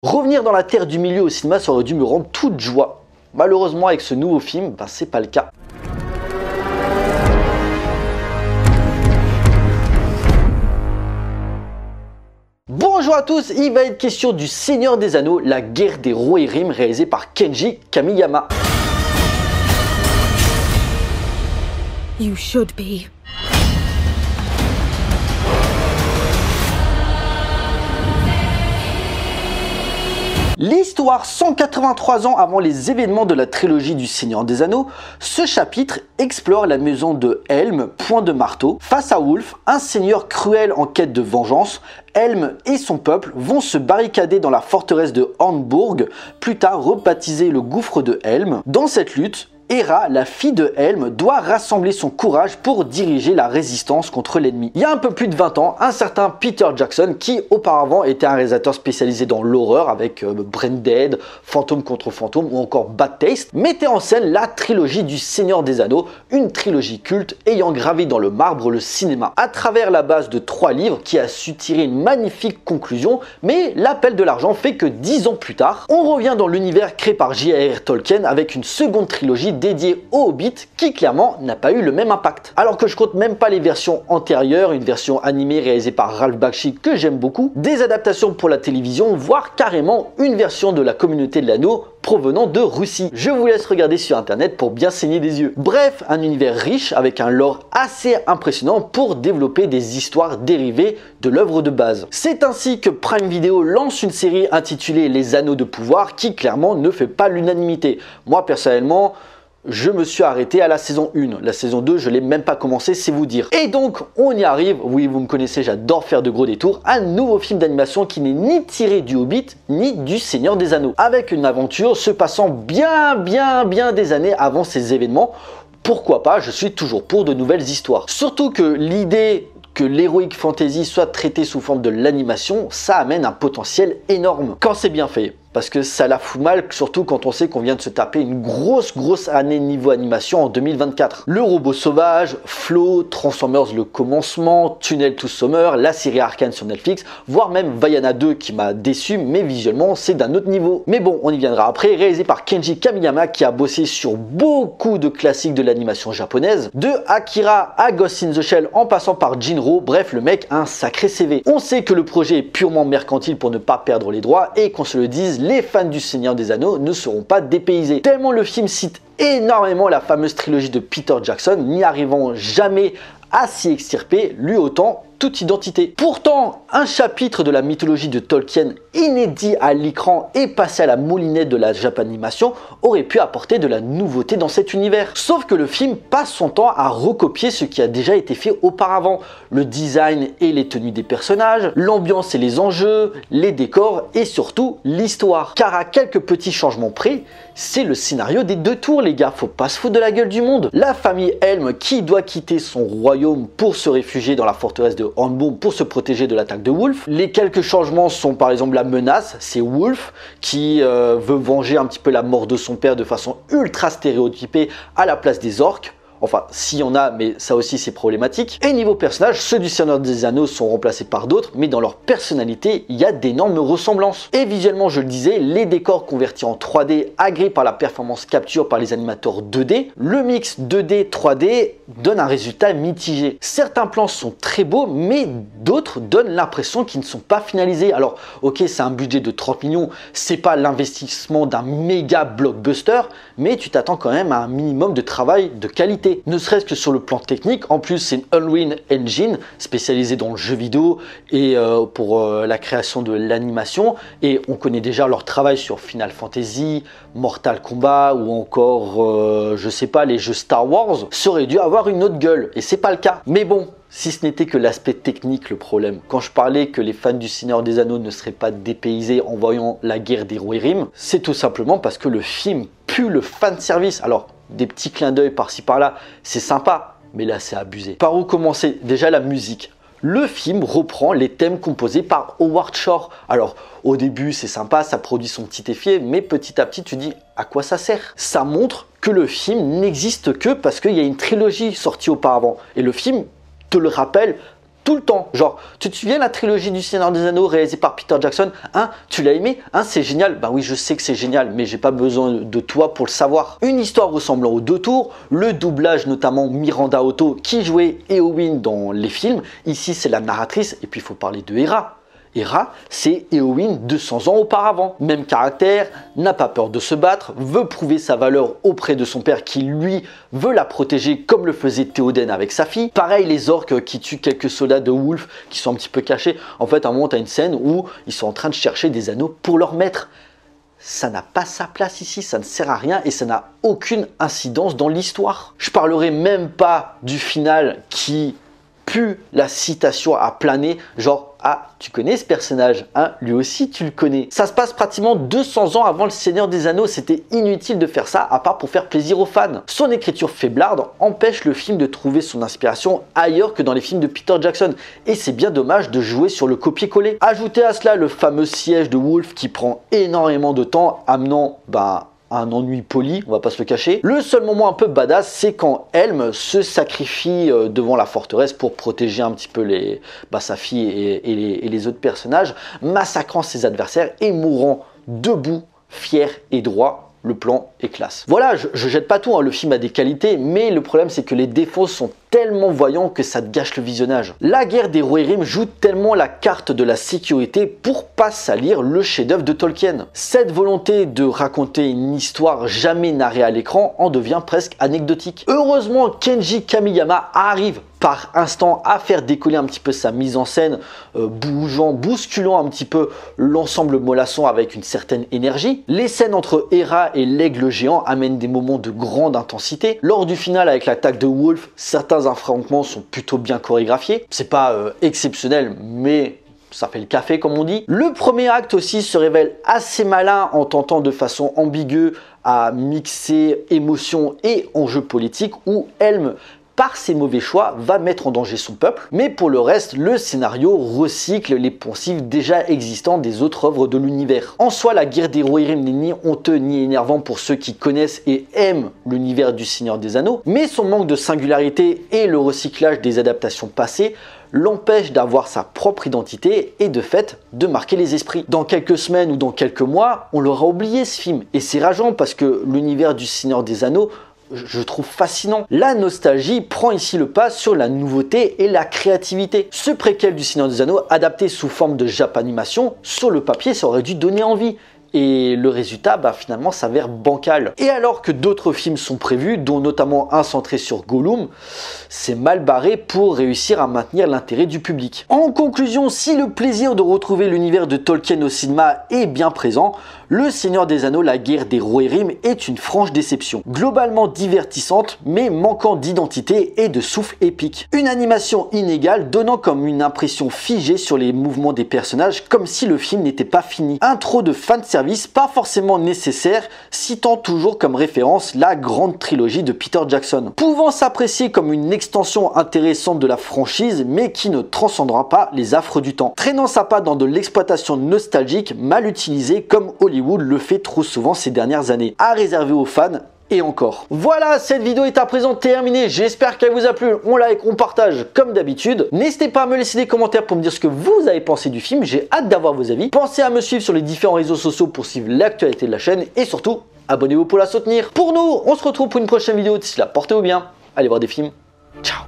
Revenir dans la terre du milieu au cinéma, ça aurait dû me rendre toute joie. Malheureusement, avec ce nouveau film, c'est pas le cas. Bonjour à tous, il va être question du Seigneur des Anneaux, la guerre des Rohirrim, réalisé par Kenji Kamiyama. You should be. L'histoire 183 ans avant les événements de la trilogie du Seigneur des Anneaux, ce chapitre explore la maison de Helm, point de marteau. Face à Wulf, un seigneur cruel en quête de vengeance, Helm et son peuple vont se barricader dans la forteresse de Hornburg, plus tard rebaptisée le gouffre de Helm. Dans cette lutte, Hera, la fille de Helm, doit rassembler son courage pour diriger la résistance contre l'ennemi. Il y a un peu plus de 20 ans, un certain Peter Jackson, qui auparavant était un réalisateur spécialisé dans l'horreur avec Brain Dead, Fantôme contre Fantôme ou encore Bad Taste, mettait en scène la trilogie du Seigneur des Anneaux, une trilogie culte ayant gravé dans le marbre le cinéma. À travers la base de 3 livres qui a su tirer une magnifique conclusion, mais l'appel de l'argent fait que 10 ans plus tard, on revient dans l'univers créé par J.R.R. Tolkien avec une seconde trilogie dédié au Hobbit qui clairement n'a pas eu le même impact. Alors que je compte même pas les versions antérieures, une version animée réalisée par Ralph Bakshi que j'aime beaucoup, des adaptations pour la télévision, voire carrément une version de la communauté de l'anneau provenant de Russie. Je vous laisse regarder sur internet pour bien saigner des yeux. Bref, un univers riche avec un lore assez impressionnant pour développer des histoires dérivées de l'œuvre de base. C'est ainsi que Prime Video lance une série intitulée Les Anneaux de Pouvoir qui clairement ne fait pas l'unanimité. Moi personnellement, je me suis arrêté à la saison 1. La saison 2, je ne l'ai même pas commencé, c'est vous dire. Et donc, on y arrive. Oui, vous me connaissez, j'adore faire de gros détours. Un nouveau film d'animation qui n'est ni tiré du Hobbit, ni du Seigneur des Anneaux. Avec une aventure se passant bien des années avant ces événements. Pourquoi pas, je suis toujours pour de nouvelles histoires. Surtout que l'idée que l'heroic fantasy soit traité sous forme de l'animation, ça amène un potentiel énorme. Quand c'est bien fait. Parce que ça la fout mal, surtout quand on sait qu'on vient de se taper une grosse année niveau animation en 2024. Le robot sauvage, Flow, Transformers le commencement, Tunnel to Summer, la série Arcane sur Netflix, voire même Vaiana 2 qui m'a déçu, mais visuellement c'est d'un autre niveau. Mais bon, on y viendra après, réalisé par Kenji Kamiyama qui a bossé sur beaucoup de classiques de l'animation japonaise, de Akira à Ghost in the Shell en passant par Jinro, bref le mec a un sacré CV. On sait que le projet est purement mercantile pour ne pas perdre les droits et qu'on se le dise, les fans du Seigneur des Anneaux ne seront pas dépaysés. Tellement le film cite énormément la fameuse trilogie de Peter Jackson, n'y arrivant jamais à s'y extirper, lui autant toute identité. Pourtant, un chapitre de la mythologie de Tolkien inédit à l'écran et passé à la moulinette de la Japanimation aurait pu apporter de la nouveauté dans cet univers. Sauf que le film passe son temps à recopier ce qui a déjà été fait auparavant. Le design et les tenues des personnages, l'ambiance et les enjeux, les décors et surtout l'histoire. Car à quelques petits changements près, c'est le scénario des 2 tours les gars, faut pas se foutre de la gueule du monde. La famille Helm qui doit quitter son royaume pour se réfugier dans la forteresse de Hornburg pour se protéger de l'attaque de Wulf. Les quelques changements sont par exemple la menace, c'est Wulf qui veut venger un petit peu la mort de son père de façon ultra stéréotypée à la place des orques. Enfin, s'il y en a, mais ça aussi c'est problématique. Et niveau personnage, ceux du Seigneur des Anneaux sont remplacés par d'autres, mais dans leur personnalité, il y a d'énormes ressemblances. Et visuellement, je le disais, les décors convertis en 3D, agréés par la performance capture par les animateurs 2D, le mix 2D, 3D donne un résultat mitigé. Certains plans sont très beaux, mais d'autres donnent l'impression qu'ils ne sont pas finalisés. Alors, ok, c'est un budget de 30 millions, c'est pas l'investissement d'un méga blockbuster, mais tu t'attends quand même à un minimum de travail de qualité. Ne serait-ce que sur le plan technique, en plus c'est une Unreal Engine spécialisée dans le jeu vidéo et pour la création de l'animation, et on connaît déjà leur travail sur Final Fantasy, Mortal Kombat ou encore je sais pas, les jeux Star Wars. Ça aurait dû avoir une autre gueule et c'est pas le cas. Mais bon, si ce n'était que l'aspect technique le problème. Quand je parlais que les fans du Seigneur des Anneaux ne seraient pas dépaysés en voyant la guerre des Rohirrim, c'est tout simplement parce que le film pue le fanservice. Alors, des petits clins d'œil par-ci par-là, c'est sympa, mais là c'est abusé. Par où commencer? Déjà la musique. Le film reprend les thèmes composés par Howard Shore. Alors au début c'est sympa, ça produit son petit effet, mais petit à petit tu dis à quoi ça sert? Ça montre que le film n'existe que parce qu'il y a une trilogie sortie auparavant. Et le film te le rappelle tout le temps. Genre, tu te souviens la trilogie du Seigneur des Anneaux réalisée par Peter Jackson? Hein, tu l'as aimé? Hein, c'est génial? Ben oui, je sais que c'est génial, mais j'ai pas besoin de toi pour le savoir. Une histoire ressemblant aux deux tours, le doublage notamment Miranda Otto qui jouait Éowyn dans les films. Ici, c'est la narratrice, et puis il faut parler de Hera. Hera, c'est Éowyn 200 ans auparavant. Même caractère, n'a pas peur de se battre, veut prouver sa valeur auprès de son père qui, lui, veut la protéger comme le faisait Théoden avec sa fille. Pareil, les orques qui tuent quelques soldats de Wolf qui sont un petit peu cachés. En fait, à un moment, tu as une scène où ils sont en train de chercher des anneaux pour leur maître. Ça n'a pas sa place ici, ça ne sert à rien et ça n'a aucune incidence dans l'histoire. Je parlerai même pas du final qui pue la citation à planer, genre « Ah, tu connais ce personnage, hein, lui aussi tu le connais ». Ça se passe pratiquement 200 ans avant le Seigneur des Anneaux, c'était inutile de faire ça à part pour faire plaisir aux fans. Son écriture faiblarde empêche le film de trouver son inspiration ailleurs que dans les films de Peter Jackson et c'est bien dommage de jouer sur le copier-coller. Ajoutez à cela le fameux siège de Wolf qui prend énormément de temps, amenant un ennui poli, on va pas se le cacher. Le seul moment un peu badass, c'est quand Helm se sacrifie devant la forteresse pour protéger un petit peu sa fille et les autres personnages, massacrant ses adversaires et mourant debout, fier et droit. Le plan est classe. Voilà, je jette pas tout, hein, le film a des qualités, mais le problème c'est que les défauts sont tellement voyants que ça te gâche le visionnage. La guerre des Rohirrim joue tellement la carte de la sécurité pour pas salir le chef-d'œuvre de Tolkien. Cette volonté de raconter une histoire jamais narrée à l'écran en devient presque anecdotique. Heureusement, Kenji Kamiyama arrive par instant à faire décoller un petit peu sa mise en scène, bousculant un petit peu l'ensemble mollasson avec une certaine énergie. Les scènes entre Hera et l'aigle géant amènent des moments de grande intensité. Lors du final avec l'attaque de Wolf, certains affrontements sont plutôt bien chorégraphiés. C'est pas exceptionnel, mais ça fait le café comme on dit. Le premier acte aussi se révèle assez malin en tentant de façon ambiguë à mixer émotion et enjeux politiques où Helm, par ses mauvais choix, va mettre en danger son peuple. Mais pour le reste, le scénario recycle les poncifs déjà existants des autres œuvres de l'univers. En soi, la guerre des Rohirrim n'est ni honteux ni énervant pour ceux qui connaissent et aiment l'univers du Seigneur des Anneaux, mais son manque de singularité et le recyclage des adaptations passées l'empêche d'avoir sa propre identité et de fait de marquer les esprits. Dans quelques semaines ou dans quelques mois, on l'aura oublié ce film. Et c'est rageant parce que l'univers du Seigneur des Anneaux, je trouve fascinant. La nostalgie prend ici le pas sur la nouveauté et la créativité. Ce préquel du Seigneur des Anneaux, adapté sous forme de Japanimation, sur le papier, ça aurait dû donner envie. Et le résultat, finalement, s'avère bancal. Et alors que d'autres films sont prévus, dont notamment un centré sur Gollum, c'est mal barré pour réussir à maintenir l'intérêt du public. En conclusion, si le plaisir de retrouver l'univers de Tolkien au cinéma est bien présent, Le Seigneur des Anneaux, la guerre des Rohirrim est une franche déception. Globalement divertissante, mais manquant d'identité et de souffle épique. Une animation inégale donnant comme une impression figée sur les mouvements des personnages, comme si le film n'était pas fini. Intro de fanservice pas forcément nécessaire, citant toujours comme référence la grande trilogie de Peter Jackson. Pouvant s'apprécier comme une extension intéressante de la franchise, mais qui ne transcendra pas les affres du temps. Traînant sa patte dans de l'exploitation nostalgique mal utilisée comme Hollywood le fait trop souvent ces dernières années. À réserver aux fans. Et encore. Voilà, cette vidéo est à présent terminée. J'espère qu'elle vous a plu. On like, on partage comme d'habitude. N'hésitez pas à me laisser des commentaires pour me dire ce que vous avez pensé du film. J'ai hâte d'avoir vos avis. Pensez à me suivre sur les différents réseaux sociaux pour suivre l'actualité de la chaîne. Et surtout, abonnez-vous pour la soutenir. Pour nous, on se retrouve pour une prochaine vidéo. D'ici là, portez-vous bien. Allez voir des films. Ciao.